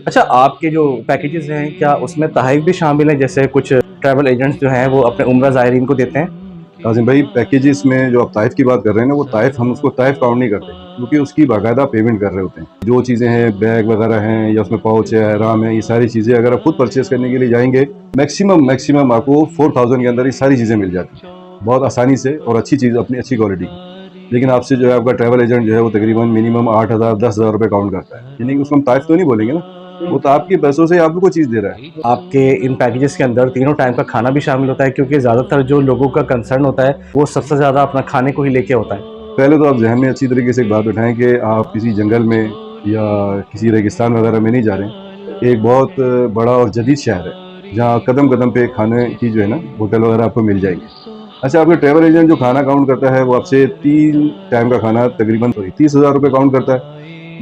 अच्छा, आपके जो पैकेजेज़ हैं, क्या उसमें तहफ़्फ़ भी शामिल है? जैसे कुछ ट्रैवल एजेंट्स जो हैं, वो अपने उम्रा ज़ायरीन को देते हैं? काज़िम भाई, पैकेजेस में जो आप ताइफ़ की बात कर रहे हैं ना, वो ताइफ़ हम उसको ताइफ़ काउंट नहीं करते, क्योंकि उसकी बाकायदा पेमेंट कर रहे होते हैं। जो चीज़ें हैं, बैग वगैरह हैं या उसमें पाउच है, अहराम है, ये सारी चीज़ें अगर आप खुद परचेज़ करने के लिए जाएँगे, मैक्सिमम आपको 4000 के अंदर ये सारी चीज़ें मिल जाती हैं। बहुत आसानी से और अच्छी चीज़, अपनी अच्छी क्वालिटी की। लेकिन आपसे जो है आपका ट्रैवल एजेंट जो है वो तकरीबन मिनिमम 8000 10,000 रुपए काउंट करता है। यानी कि उसको हम ताइफ़ तो नहीं बोलेंगे ना, वो तो आपके पैसों से आपको कोई चीज़ दे रहा है। आपके इन पैकेजेज़ के अंदर तीनों टाइम का खाना भी शामिल होता है? क्योंकि ज़्यादातर जो लोगों का कंसर्न होता है, वो सबसे ज़्यादा अपना खाने को ही लेके होता है। पहले तो आप ज़हन में अच्छी तरीके से एक बात बिठाएँ कि आप किसी जंगल में या किसी रेगिस्तान वगैरह में नहीं जा रहे हैं। एक बहुत बड़ा और जदीद शहर है, जहाँ कदम-कदम पे खाने की जो है ना, होटल वगैरह आपको मिल जाएँगे। अच्छा, आपका ट्रैवल एजेंट जो खाना काउंट करता है, वो आपसे 3 टाइम का खाना तकरीबन 30,000 रुपए काउंट करता है,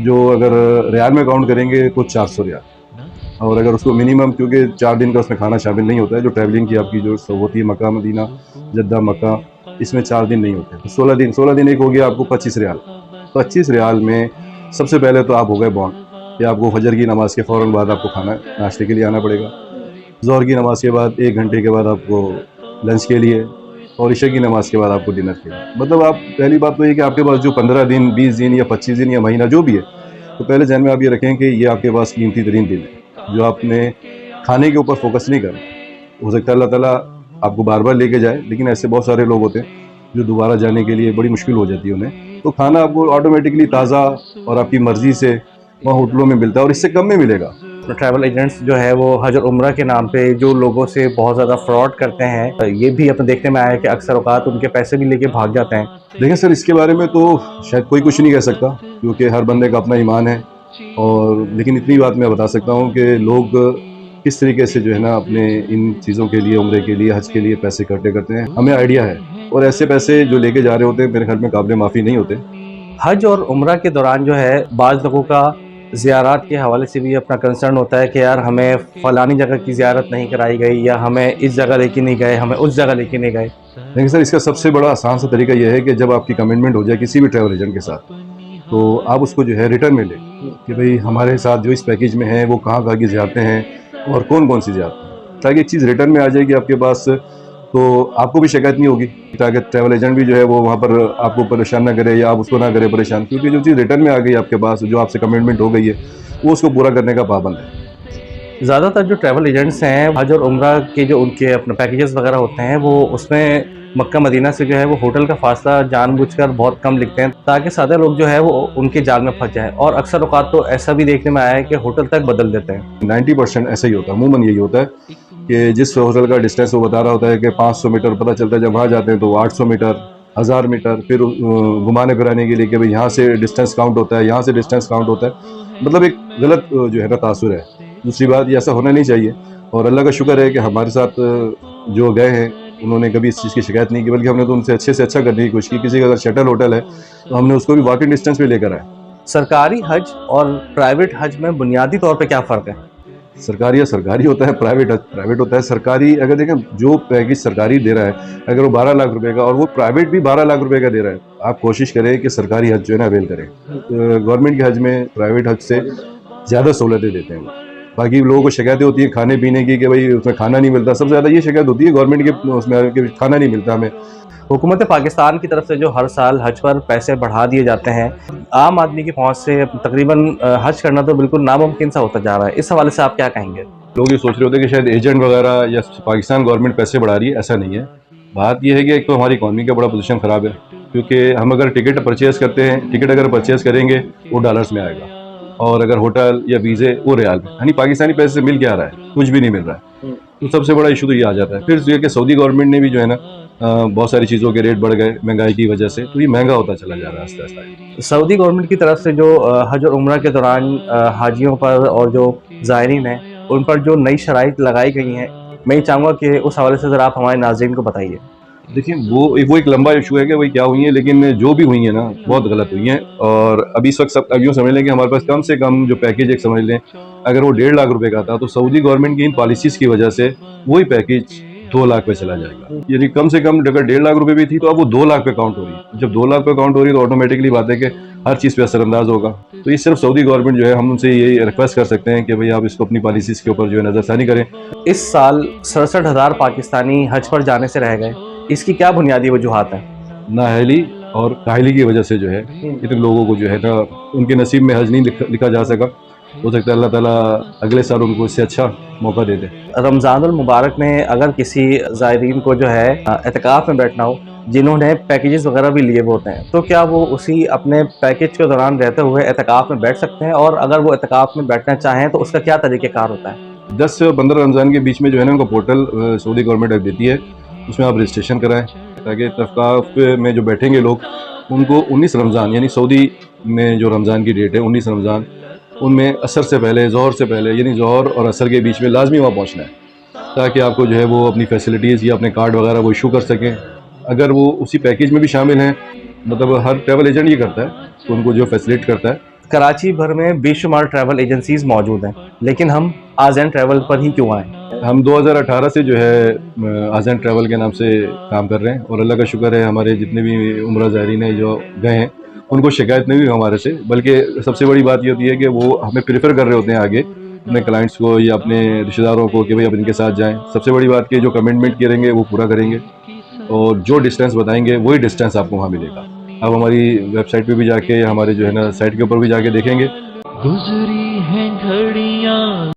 जो अगर रियाल में काउंट करेंगे तो 400 रियाल। और अगर उसको मिनिमम, क्योंकि 4 दिन का उसमें खाना शामिल नहीं होता है, जो ट्रैवलिंग की आपकी जो सब होती है, मक्का मदीना, जद्दा मक्का, इसमें 4 दिन नहीं होते। तो 16 दिन एक हो गया आपको 25 रियाल। 25 रियाल में सबसे पहले तो आप हो गए बॉन्ड, कि आपको फजर की नमाज के फ़ौरन बाद आपको खाना नाश्ते के लिए आना पड़ेगा। ज़ोहर की नमाज के बाद 1 घंटे के बाद आपको लंच के लिए, और इशा की नमाज के बाद आपको डिनर के लिए। मतलब आप, पहली बात तो ये कि आपके पास जो 15 दिन, 20 दिन या 25 दिन या महीना जो भी है, तो पहले ज़हन में आप ये रखें कि ये आपके पास कीमती तरीन दिन है, जो आपने खाने के ऊपर फ़ोकस नहीं करना। हो सकता है अल्लाह ताला आपको बार-बार लेके जाए, लेकिन ऐसे बहुत सारे लोग होते हैं, जो दोबारा जाने के लिए बड़ी मुश्किल हो जाती है उन्हें। तो खाना आपको ऑटोमेटिकली ताज़ा और आपकी मर्ज़ी से वहाँ होटलों में मिलता है, और इससे कम में मिलेगा। तो ट्रैवल एजेंट्स जो है वो हज और उम्रा के नाम पे जो लोगों से बहुत ज़्यादा फ्रॉड करते हैं, ये भी अपने देखने में आया है कि अक्सर औक़ात उनके पैसे भी लेके भाग जाते हैं। देखिए सर, इसके बारे में तो शायद कोई कुछ नहीं कह सकता, क्योंकि हर बंदे का अपना ईमान है। और लेकिन इतनी बात मैं बता सकता हूँ कि लोग किस तरीके से जो है ना अपने इन चीज़ों के लिए, उम्रे के लिए, हज के लिए पैसे इकट्ठे करते हैं, हमें आइडिया है। और ऐसे पैसे जो लेके जा रहे होते हैं, मेरे ख्याल में काबिल माफ़ी नहीं होते। हज और उम्रा के दौरान जो है बाज़ लोगों का ज़ियारत के हवाले से भी अपना कंसर्न होता है कि यार हमें फ़लानी जगह की ज़ियारत नहीं कराई गई, या हमें इस जगह लेके नहीं गए, हमें उस जगह लेके नहीं गए। लेकिन सर, इसका सबसे बड़ा आसान सा तरीका ये है कि जब आपकी कमिटमेंट हो जाए किसी भी ट्रैवल एजेंट के साथ, तो आप उसको जो है रिटर्न में लें, कि भाई हमारे साथ जो इस पैकेज में है वो कहाँ-कहाँ की ज़ियारतें हैं और कौन-कौन सी ज़ियारतें हैं। ताकि एक चीज़ रिटर्न में आ जाएगी आपके पास, तो आपको भी शिकायत नहीं होगी, ताकि ट्रैवल एजेंट भी जो है वो वहाँ पर आपको परेशान ना करे या आप उसको ना करें परेशान। क्योंकि जो चीज़ रिटर्न में आ गई आपके पास, जो आपसे कमिटमेंट हो गई है, वो उसको पूरा करने का पाबंद है। ज़्यादातर जो ट्रैवल एजेंट्स हैं, हज और उम्रा के जो उनके अपने पैकेजेस वगैरह होते हैं, वो उसमें मक्का मदीना से जो है वो होटल का फ़ासला जानबूझकर बहुत कम लिखते हैं, ताकि सादे लोग जो है वो उनके जाल में फँस जाएँ, और अक्सर औक़ात तो ऐसा भी देखने में आया है कि होटल तक बदल देते हैं। 90% ऐसा ही होता है, अमूमन यही होता है कि जिस होटल का डिस्टेंस वो बता रहा होता है कि 500 मीटर, पता चलता है जब वहाँ जाते हैं तो 800 मीटर, 1000 मीटर, फिर घुमाने फिराने के लिए कि भाई यहाँ से डिस्टेंस काउंट होता है, यहाँ से डिस्टेंस काउंट होता है। मतलब एक गलत जो है ना तासुर है। दूसरी बात, ये ऐसा होना नहीं चाहिए, और अल्लाह का शुक्र है कि हमारे साथ जो गए हैं, उन्होंने कभी इस चीज़ की शिकायत नहीं की, बल्कि हमने तो उनसे अच्छे से अच्छा करने की कोशिश की। किसी का अगर शटल होटल है, तो हमने उसको भी वॉकिंग डिस्टेंस पे लेकर आए। सरकारी हज और प्राइवेट हज में बुनियादी तौर पे क्या फ़र्क है? सरकारी या सरकारी होता है, प्राइवेट प्राइवेट होता है। सरकारी, अगर देखें जो पैकेज सरकारी दे रहा है, अगर वो 12 लाख रुपए का, और वो प्राइवेट भी 12 लाख रुपए का दे रहा है, आप कोशिश करें कि सरकारी हज जो है ना अवेल करें। गवर्नमेंट के हज में प्राइवेट हज से ज़्यादा सहूलतें देते हैं वो। बाकी लोगों को शिकायतें होती हैं खाने पीने की, कि भाई उसमें खाना नहीं मिलता। सबसे ज़्यादा ये शिकायत होती है गवर्नमेंट के उसमें, कि खाना नहीं मिलता हमें। हुकूमत पाकिस्तान की तरफ से जो हर साल हज पर पैसे बढ़ा दिए जाते हैं, आम आदमी की पहुँच से तकरीबन हज करना तो बिल्कुल नामुमकिन सा होता जा रहा है। इस हवाले से आप क्या कहेंगे? लोग ये सोच रहे होते हैं कि शायद एजेंट वगैरह या पाकिस्तान गवर्नमेंट पैसे बढ़ा रही है, ऐसा नहीं है। बात यह है कि एक तो हमारी इकॉनमी का बड़ा पोजीशन ख़राब है, क्योंकि हम अगर टिकट परचेज़ करते हैं, टिकट अगर परचेज़ करेंगे वो डॉलर्स में आएगा, और अगर होटल या वीज़े वो रियाल में। यानी पाकिस्तानी पैसे से मिल क्या रहा है? कुछ भी नहीं मिल रहा है। तो सबसे बड़ा इशू तो ये आ जाता है। फिर ये कि सऊदी गवर्नमेंट ने भी जो है ना बहुत सारी चीज़ों के रेट बढ़ गए महंगाई की वजह से, तो ये महंगा होता चला जा रहा है आहिस्ता-आहिस्ता। सऊदी गवर्नमेंट की तरफ से जो हज और उम्रा के दौरान हाजियों पर और जो ज़ायरीन हैं, उन पर जो नई शराइत लगाई गई हैं, मैं ये चाहूँगा कि उस हवाले से ज़रा आप हमारे नाज़रीन को बताइए। देखिए, वो एक लंबा इशू है कि वही क्या हुई है, लेकिन जो भी हुई है ना बहुत गलत हुई हैं। और अभी इस वक्त सब अब यूँ समझ लें कि हमारे पास कम से कम जो पैकेज एक समझ लें, अगर वो 1.5 लाख रुपए का था, तो सऊदी गवर्नमेंट की इन पॉलिसीज़ की वजह से वही पैकेज 2 लाख पे चला जाएगा। यदि कम से कम अगर 1.5 लाख रुपए भी थी, तो अब वो 2 लाख पे काउंट हो रही है। जब 2 लाख पे काउंट हो रही है, तो ऑटोमेटिकली बात है कि हर चीज़ पे असरअंदाज होगा। तो ये सिर्फ सऊदी गवर्नमेंट जो है, हम उनसे ये रिक्वेस्ट कर सकते हैं कि भाई आप इसको अपनी पॉलिसीज़ के ऊपर जो है नज़रसानी करें। इस साल 67,000 पाकिस्तानी हज पर जाने से रह गए, इसकी क्या बुनियादी वजूहात हैं? नाअहली और काहली की वजह से जो है इतने लोगों को जो है ना, उनके नसीब में हज नहीं लिखा जा सका। हो सकता है अल्लाह ताला अगले साल उनको इससे अच्छा मौका दे दे। रमज़ानुल मुबारक में अगर किसी ज़ायरीन को जो है एतकाफ़ में बैठना हो, जिन्होंने पैकेजेस वगैरह भी लिए हुए होते हैं, तो क्या वो उसी अपने पैकेज के दौरान रहते हुए एतकाफ़ में बैठ सकते हैं? और अगर वो एतकाफ़ में बैठना चाहें तो उसका क्या तरीक़ेकार होता है? 10 से 15 रमज़ान के बीच में जो है ना, उनका पोर्टल सऊदी गवर्नमेंट ऐप देती है, उसमें आप रजिस्ट्रेशन कराएं ताकि इत्तफ़ाक़ में जो बैठेंगे लोग, उनको 19 रमज़ान यानी सऊदी में जो रमज़ान की डेट है 19 रमज़ान, उनमें असर से पहले, ज़ोहर से पहले, यानी ज़ोहर और असर के बीच में लाजमी वहाँ पहुँचना है, ताकि आपको जो है वो अपनी फैसिलिटीज़ या अपने कार्ड वगैरह वो इशू कर सकें। अगर वो उसी पैकेज में भी शामिल हैं, मतलब हर ट्रैवल एजेंट ये करता है, तो उनको जो फैसिलिटेट करता है। कराची भर में बेशुमार ट्रैवल एजेंसीज मौजूद हैं, लेकिन हम आज़ैन ट्रैवल पर ही क्यों आए? हम 2018 से जो है आज़ैन ट्रैवल के नाम से काम कर रहे हैं, और अल्लाह का शुक्र है हमारे जितने भी उम्रा ज़ायरीन हैं जो गए हैं, उनको शिकायत नहीं हुई हमारे से। बल्कि सबसे बड़ी बात ये होती है कि वो हमें प्रेफर कर रहे होते हैं आगे अपने क्लाइंट्स को या अपने रिश्तेदारों को कि भाई आप इनके साथ जाएं। सबसे बड़ी बात कि जो कमिटमेंट करेंगे वो पूरा करेंगे, और जो डिस्टेंस बताएंगे वही डिस्टेंस आपको वहाँ मिलेगा। आप हमारी वेबसाइट पे भी जाके या हमारे जो है ना साइट के ऊपर भी जाके देखेंगे। गुजरी हैं घड़ी